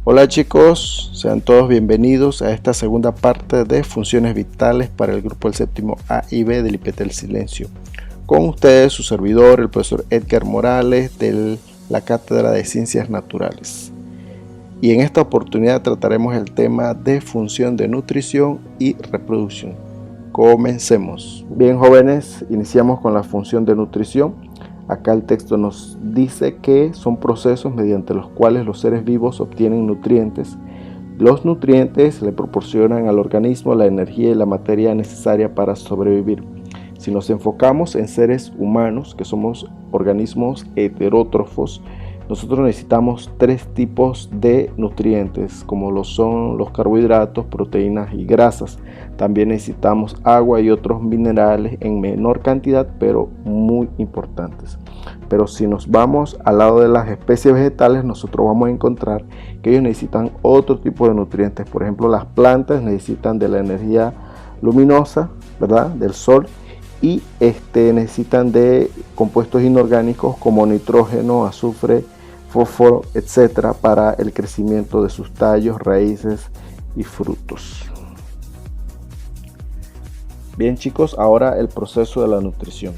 Hola chicos, sean todos bienvenidos a esta segunda parte de funciones vitales para el grupo del séptimo A y B del IPT del Silencio. Con ustedes su servidor, el profesor Edgar Morales de la Cátedra de Ciencias Naturales. Y en esta oportunidad trataremos el tema de función de nutrición y reproducción. Comencemos. Bien jóvenes, iniciamos con la función de nutrición. Acá el texto nos dice que son procesos mediante los cuales los seres vivos obtienen nutrientes. Los nutrientes le proporcionan al organismo la energía y la materia necesaria para sobrevivir. Si nos enfocamos en seres humanos, que somos organismos heterótrofos, nosotros necesitamos tres tipos de nutrientes, como lo son los carbohidratos, proteínas y grasas. También necesitamos agua y otros minerales en menor cantidad, pero muy importantes. Pero si nos vamos al lado de las especies vegetales, nosotros vamos a encontrar que ellos necesitan otro tipo de nutrientes. Por ejemplo, las plantas necesitan de la energía luminosa, ¿verdad?, del sol, y necesitan de compuestos inorgánicos como nitrógeno, azufre, fósforo, etcétera, para el crecimiento de sus tallos, raíces y frutos. Bien chicos, ahora el proceso de la nutrición.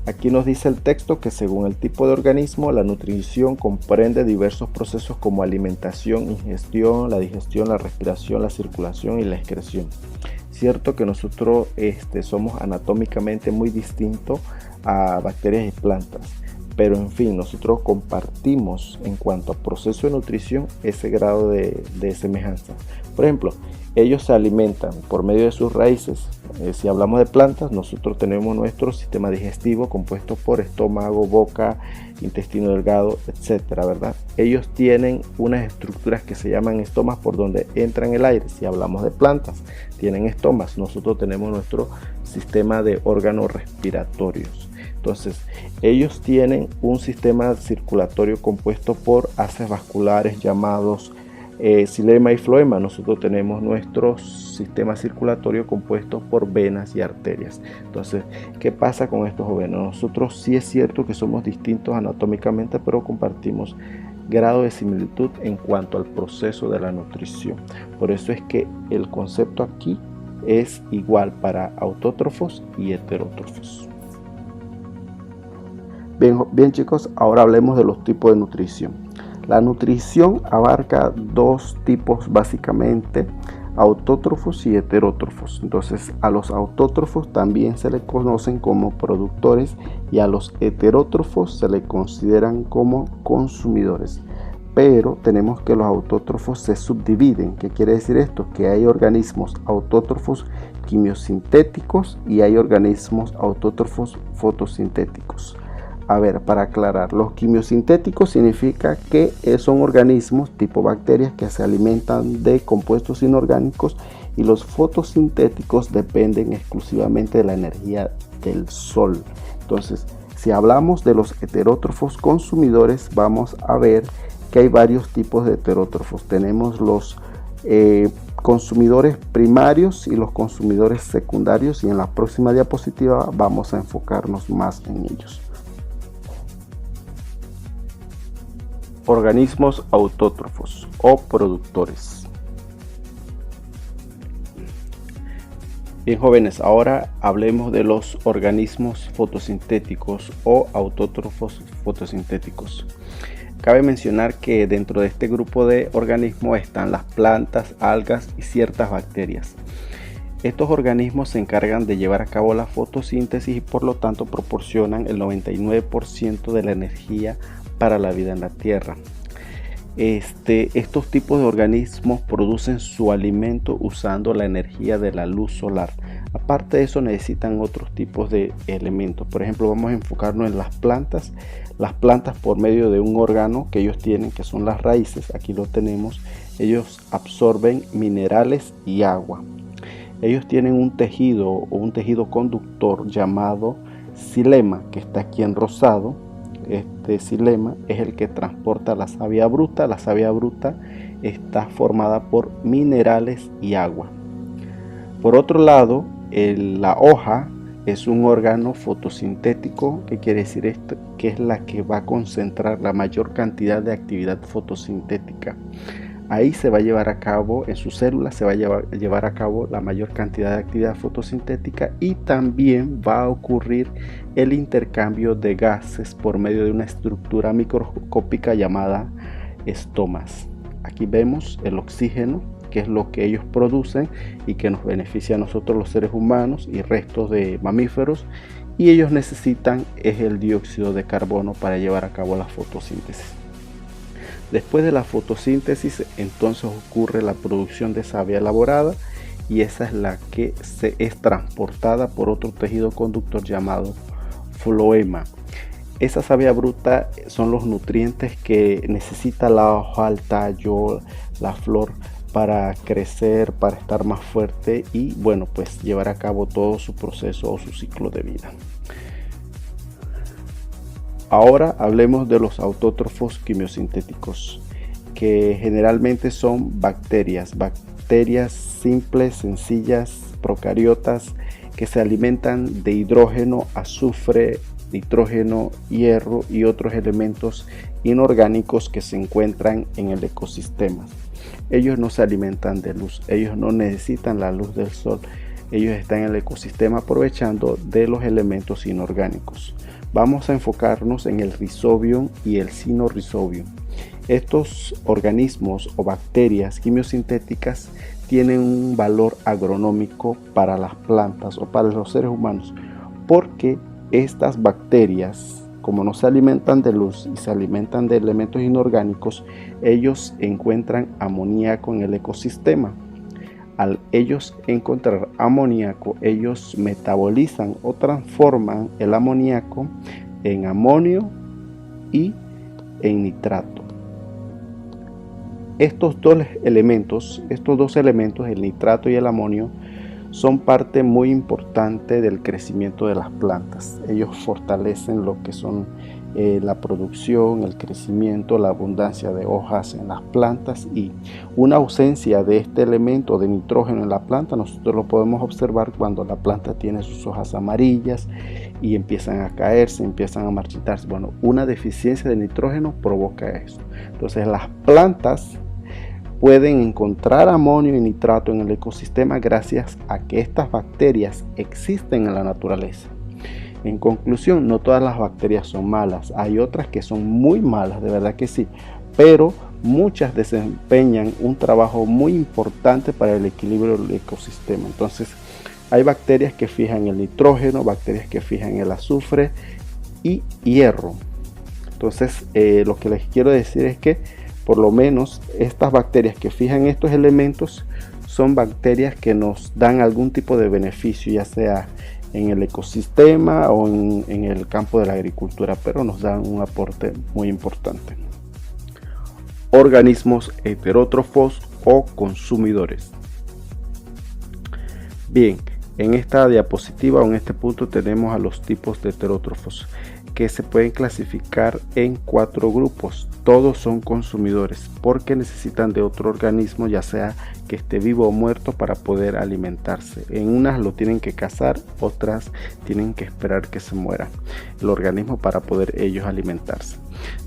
Aquí nos dice el texto que según el tipo de organismo, la nutrición comprende diversos procesos como alimentación, ingestión, la digestión, la respiración, la circulación y la excreción. Cierto que nosotros somos anatómicamente muy distintos a bacterias y plantas, pero en fin, nosotros compartimos en cuanto a proceso de nutrición ese grado de semejanza. Por ejemplo, ellos se alimentan por medio de sus raíces. Si hablamos de plantas, nosotros tenemos nuestro sistema digestivo compuesto por estómago, boca, intestino delgado, etcétera, ¿verdad? Ellos tienen unas estructuras que se llaman estomas por donde entran el aire. Si hablamos de plantas, tienen estomas. Nosotros tenemos nuestro sistema de órganos respiratorios. Entonces, ellos tienen un sistema circulatorio compuesto por haces vasculares llamados xilema y floema. Nosotros tenemos nuestro sistema circulatorio compuesto por venas y arterias. Entonces, ¿qué pasa con estos jóvenes? Nosotros sí es cierto que somos distintos anatómicamente, pero compartimos grado de similitud en cuanto al proceso de la nutrición. Por eso es que el concepto aquí es igual para autótrofos y heterótrofos. Bien chicos, ahora hablemos de los tipos de nutrición. La nutrición abarca dos tipos básicamente, autótrofos y heterótrofos. Entonces a los autótrofos también se les conocen como productores y a los heterótrofos se les consideran como consumidores. Pero tenemos que los autótrofos se subdividen. ¿Qué quiere decir esto? Que hay organismos autótrofos quimiosintéticos y hay organismos autótrofos fotosintéticos. A ver, para aclarar, los quimiosintéticos significa que son organismos tipo bacterias que se alimentan de compuestos inorgánicos, y los fotosintéticos dependen exclusivamente de la energía del sol. Entonces, si hablamos de los heterótrofos consumidores, vamos a ver que hay varios tipos de heterótrofos. Tenemos los consumidores primarios y los consumidores secundarios, y en la próxima diapositiva vamos a enfocarnos más en ellos. Organismos autótrofos o productores. Bien jóvenes, ahora hablemos de los organismos fotosintéticos o autótrofos fotosintéticos. Cabe mencionar que dentro de este grupo de organismos están las plantas, algas y ciertas bacterias. Estos organismos se encargan de llevar a cabo la fotosíntesis y por lo tanto proporcionan el 99% de la energía para la vida en la Tierra. Estos tipos de organismos producen su alimento usando la energía de la luz solar. Aparte de eso, necesitan otros tipos de elementos. Por ejemplo, vamos a enfocarnos en las plantas. Las plantas, por medio de un órgano que ellos tienen, que son las raíces, aquí lo tenemos, ellos absorben minerales y agua. Ellos tienen un tejido o un tejido conductor llamado xilema, que está aquí en rosado. Este xilema es el que transporta la savia bruta. La savia bruta está formada por minerales y agua. Por otro lado, la hoja es un órgano fotosintético. ¿Qué quiere decir esto? Que es la que va a concentrar la mayor cantidad de actividad fotosintética. Ahí se va a llevar a cabo, en sus células se va a llevar a cabo la mayor cantidad de actividad fotosintética, y también va a ocurrir el intercambio de gases por medio de una estructura microscópica llamada estomas. Aquí vemos el oxígeno, que es lo que ellos producen y que nos beneficia a nosotros los seres humanos y restos de mamíferos, y ellos necesitan es el dióxido de carbono para llevar a cabo la fotosíntesis. Después de la fotosíntesis, entonces ocurre la producción de savia elaborada, y esa es la que es transportada por otro tejido conductor llamado floema. Esa savia bruta son los nutrientes que necesita la hoja, el tallo, la flor para crecer, para estar más fuerte y bueno, pues llevar a cabo todo su proceso o su ciclo de vida. Ahora hablemos de los autótrofos quimiosintéticos, que generalmente son bacterias simples, sencillas, procariotas, que se alimentan de hidrógeno, azufre, nitrógeno, hierro y otros elementos inorgánicos que se encuentran en el ecosistema. Ellos no se alimentan de luz, ellos no necesitan la luz del sol, ellos están en el ecosistema aprovechando de los elementos inorgánicos. Vamos a enfocarnos en el Rhizobium y el Sinorhizobium. Estos organismos o bacterias quimiosintéticas tienen un valor agronómico para las plantas o para los seres humanos, porque estas bacterias, como no se alimentan de luz y se alimentan de elementos inorgánicos, ellos encuentran amoníaco en el ecosistema. Al ellos encontrar amoníaco, ellos metabolizan o transforman el amoníaco en amonio y en nitrato. Estos dos elementos, el nitrato y el amonio, son parte muy importante del crecimiento de las plantas. Ellos fortalecen lo que son la producción, el crecimiento, la abundancia de hojas en las plantas, y una ausencia de este elemento de nitrógeno en la planta nosotros lo podemos observar cuando la planta tiene sus hojas amarillas y empiezan a caerse, empiezan a marchitarse. Bueno, una deficiencia de nitrógeno provoca eso. Entonces las plantas pueden encontrar amonio y nitrato en el ecosistema gracias a que estas bacterias existen en la naturaleza. En conclusión, no todas las bacterias son malas, hay otras que son muy malas, de verdad que sí, pero muchas desempeñan un trabajo muy importante para el equilibrio del ecosistema. Entonces, hay bacterias que fijan el nitrógeno, bacterias que fijan el azufre y hierro. Entonces, lo que les quiero decir es que por lo menos estas bacterias que fijan estos elementos son bacterias que nos dan algún tipo de beneficio, ya sea en el ecosistema o en el campo de la agricultura, pero nos dan un aporte muy importante. Organismos heterótrofos o consumidores. Bien, en esta diapositiva o en este punto tenemos a los tipos de heterótrofos, que se pueden clasificar en 4 grupos. Todos son consumidores porque necesitan de otro organismo, ya sea que esté vivo o muerto, para poder alimentarse. En unas lo tienen que cazar, otras tienen que esperar que se muera el organismo para poder ellos alimentarse.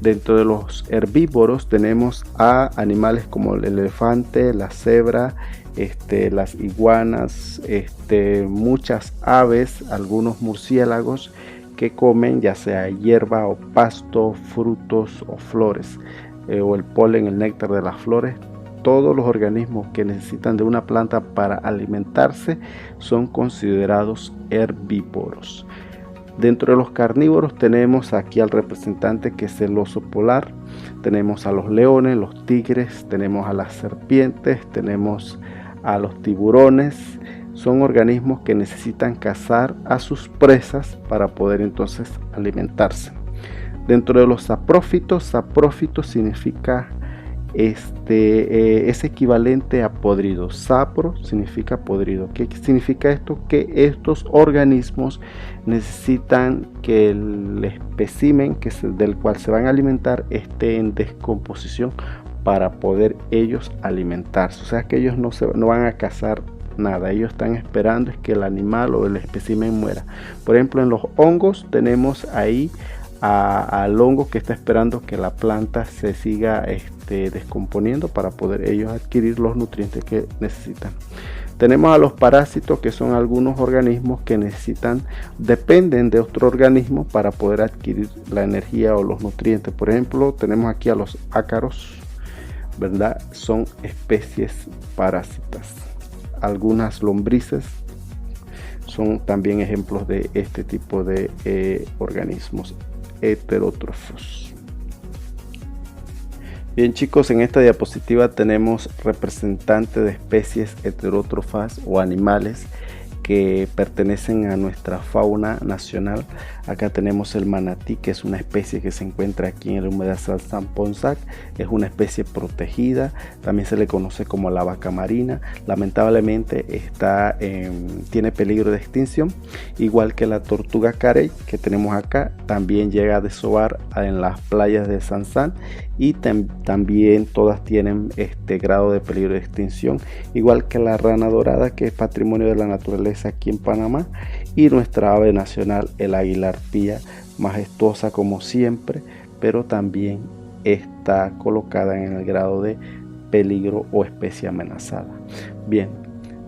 Dentro de los herbívoros tenemos a animales como el elefante, la cebra, las iguanas, muchas aves, algunos murciélagos que comen ya sea hierba o pasto, frutos o flores, o el polen, el néctar de las flores. Todos los organismos que necesitan de una planta para alimentarse son considerados herbívoros. Dentro de los carnívoros tenemos aquí al representante, que es el oso polar, tenemos a los leones, los tigres, tenemos a las serpientes, tenemos a los tiburones. Son organismos que necesitan cazar a sus presas para poder entonces alimentarse. Dentro de los saprófitos, saprófito significa es equivalente a podrido. Sapro significa podrido. ¿Qué significa esto? Que estos organismos necesitan que el espécimen del cual se van a alimentar esté en descomposición para poder ellos alimentarse. O sea que ellos no van a cazar nada, ellos están esperando es que el animal o el espécimen muera. Por ejemplo, en los hongos tenemos ahí al hongo que está esperando que la planta se siga descomponiendo para poder ellos adquirir los nutrientes que necesitan. Tenemos a los parásitos, que son algunos organismos que dependen de otro organismo para poder adquirir la energía o los nutrientes. Por ejemplo, tenemos aquí a los ácaros, ¿verdad? Son especies parásitas. Algunas lombrices son también ejemplos de este tipo de organismos heterótrofos. Bien chicos, en esta diapositiva tenemos representantes de especies heterótrofas o animales que pertenecen a nuestra fauna nacional. Acá tenemos el manatí, que es una especie que se encuentra aquí en el humedal Sampondsac. Es una especie protegida, también se le conoce como la vaca marina. Lamentablemente tiene peligro de extinción, igual que la tortuga carey que tenemos acá. También llega a desovar en las playas de Sansán, y también todas tienen este grado de peligro de extinción, igual que la rana dorada, que es patrimonio de la naturaleza aquí en Panamá, y nuestra ave nacional, el águila arpía, majestuosa como siempre, pero también está colocada en el grado de peligro o especie amenazada. Bien,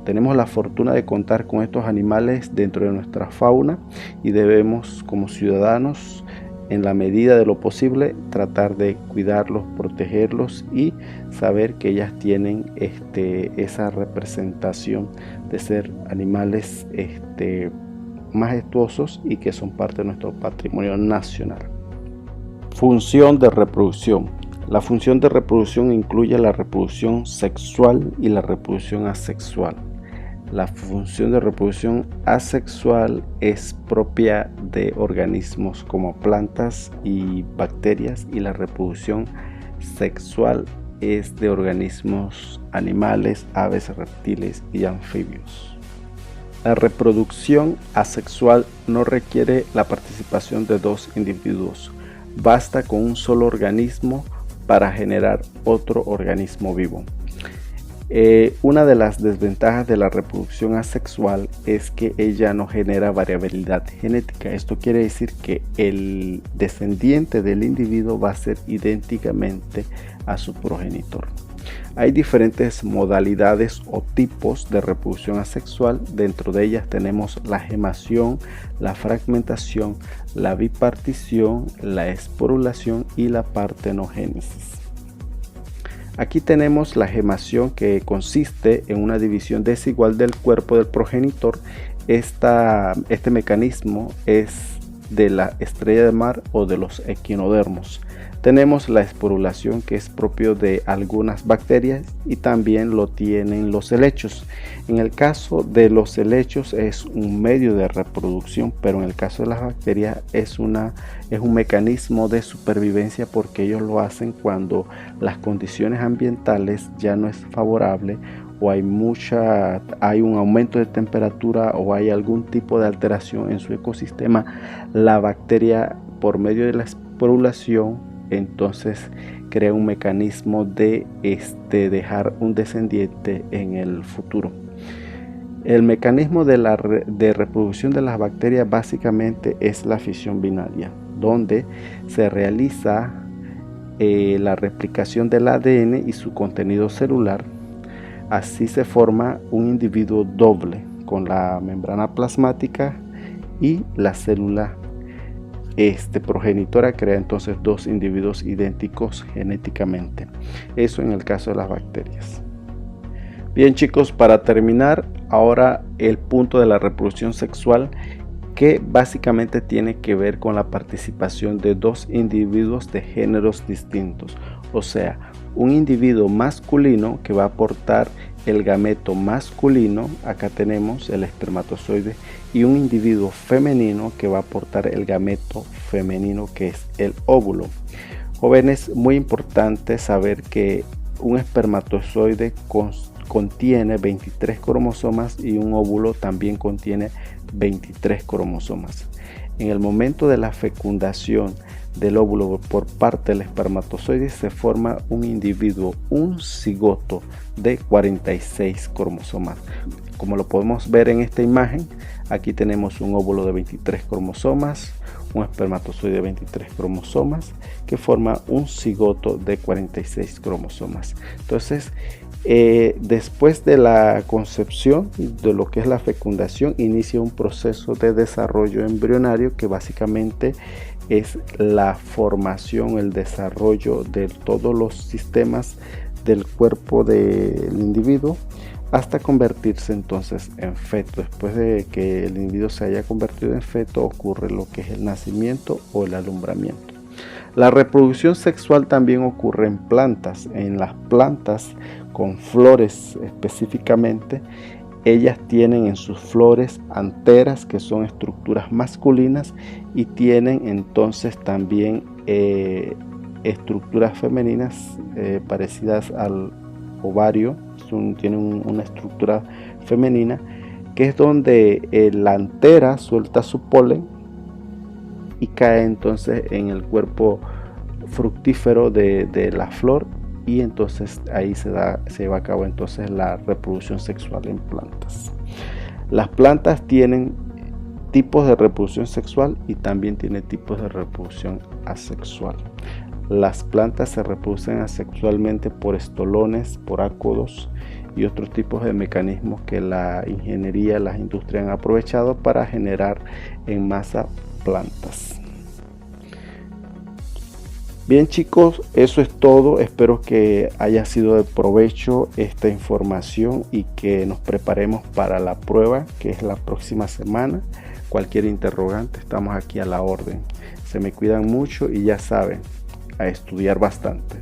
tenemos la fortuna de contar con estos animales dentro de nuestra fauna, y debemos, como ciudadanos, en la medida de lo posible, tratar de cuidarlos, protegerlos y saber que ellas tienen esa representación de ser animales majestuosos y que son parte de nuestro patrimonio nacional. Función de reproducción. La función de reproducción incluye la reproducción sexual y la reproducción asexual. La función de reproducción asexual es propia de organismos como plantas y bacterias, y la reproducción sexual es de organismos animales, aves, reptiles y anfibios. La reproducción asexual no requiere la participación de dos individuos. Basta con un solo organismo para generar otro organismo vivo. Una de las desventajas de la reproducción asexual es que ella no genera variabilidad genética. Esto quiere decir que el descendiente del individuo va a ser idénticamente a su progenitor. Hay diferentes modalidades o tipos de reproducción asexual. Dentro de ellas tenemos la gemación, la fragmentación, la bipartición, la esporulación y la partenogénesis. Aquí tenemos la gemación, que consiste en una división desigual del cuerpo del progenitor. Este mecanismo es de la estrella de mar o de los equinodermos. Tenemos la esporulación, que es propio de algunas bacterias, y también lo tienen los helechos. En el caso de los helechos es un medio de reproducción, pero en el caso de las bacterias es un mecanismo de supervivencia, porque ellos lo hacen cuando las condiciones ambientales ya no es favorable, o hay un aumento de temperatura, o hay algún tipo de alteración en su ecosistema. La bacteria, por medio de la esporulación, entonces crea un mecanismo de dejar un descendiente en el futuro. El mecanismo de reproducción de las bacterias básicamente es la fisión binaria, donde se realiza la replicación del ADN y su contenido celular. Así se forma un individuo doble, con la membrana plasmática y la célula progenitora crea entonces dos individuos idénticos genéticamente. Eso en el caso de las bacterias. Bien chicos, para terminar ahora el punto de la reproducción sexual, que básicamente tiene que ver con la participación de dos individuos de géneros distintos, o sea, un individuo masculino que va a aportar el gameto masculino, acá tenemos el espermatozoide, y un individuo femenino que va a aportar el gameto femenino, que es el óvulo. Jóvenes, muy importante saber que un espermatozoide contiene 23 cromosomas y un óvulo también contiene 23 cromosomas. En el momento de la fecundación del óvulo por parte del espermatozoide se forma un individuo, un cigoto de 46 cromosomas. Como lo podemos ver en esta imagen, aquí tenemos un óvulo de 23 cromosomas, un espermatozoide de 23 cromosomas que forma un cigoto de 46 cromosomas. Entonces, después de la concepción, de lo que es la fecundación, inicia un proceso de desarrollo embrionario que básicamente es la formación, el desarrollo de todos los sistemas del cuerpo del individuo hasta convertirse entonces en feto. Después de que el individuo se haya convertido en feto, ocurre lo que es el nacimiento o el alumbramiento. La reproducción sexual también ocurre en plantas. En las plantas con flores específicamente, ellas tienen en sus flores anteras, que son estructuras masculinas, y tienen entonces también estructuras femeninas parecidas al ovario. Tienen una estructura femenina, que es donde la antera suelta su polen y cae entonces en el cuerpo fructífero de la flor, y entonces ahí se lleva a cabo entonces la reproducción sexual en plantas. Las plantas tienen tipos de reproducción sexual y también tienen tipos de reproducción asexual. Las plantas se reproducen asexualmente por estolones, por ácodos y otros tipos de mecanismos que la ingeniería, las industrias han aprovechado para generar en masa plantas. Bien chicos, eso es todo. Espero que haya sido de provecho esta información y que nos preparemos para la prueba, que es la próxima semana. Cualquier interrogante, estamos aquí a la orden. Se me cuidan mucho y ya saben, a estudiar bastante.